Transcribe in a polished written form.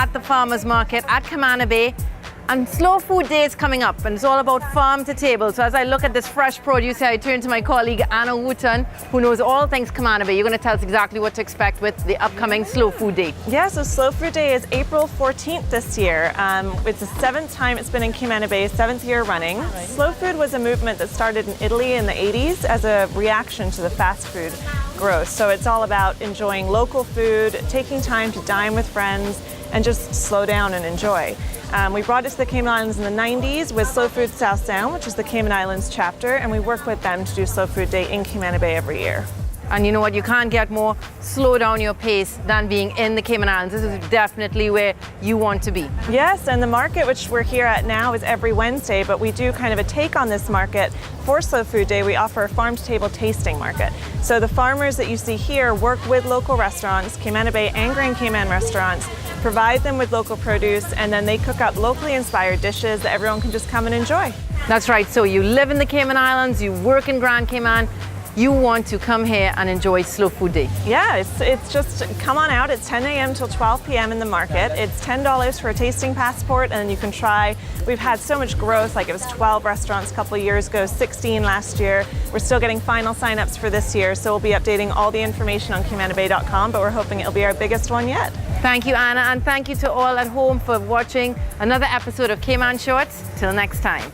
at the Farmers Market at Camana Bay. And Slow Food Day is coming up, and it's all about farm to table. So as I look at this fresh produce here, I turn to my colleague Anna Wooten, who knows all things Camana Bay. You're going to tell us exactly what to expect with the upcoming Slow Food Day. Yeah, so Slow Food Day is April 14th this year. It's the 7th time it's been in Camana Bay, 7th year running. Right. Slow food was a movement that started in Italy in the 80s as a reaction to the fast food growth. So it's all about enjoying local food, taking time to dine with friends, and just slow down and enjoy. We brought it to the Cayman Islands in the 90s with Slow Food South Sound, which is the Cayman Islands chapter, and we work with them to do Slow Food Day in Camana Bay every year. And you know what, you can't get more slow down your pace than being in the Cayman Islands. This is definitely where you want to be. Yes, and the market, which we're here at now, is every Wednesday, but we do kind of a take on this market. For Slow Food Day, we offer a farm-to-table tasting market. So the farmers that you see here work with local restaurants, Camana Bay and Grand Cayman restaurants, provide them with local produce, and then they cook up locally inspired dishes that everyone can just come and enjoy. That's right, so you live in the Cayman Islands, you work in Grand Cayman, you want to come here and enjoy Slow Food Day. Yeah, it's just come on out. It's 10 a.m. till 12 p.m. in the market. It's $10 for a tasting passport, and then you can try. We've had so much growth, like it was 12 restaurants a couple of years ago, 16 last year. We're still getting final signups for this year, so we'll be updating all the information on camanabay.com, but we're hoping it'll be our biggest one yet. Thank you, Anna, and thank you to all at home for watching another episode of Cayman Shorts. Till next time.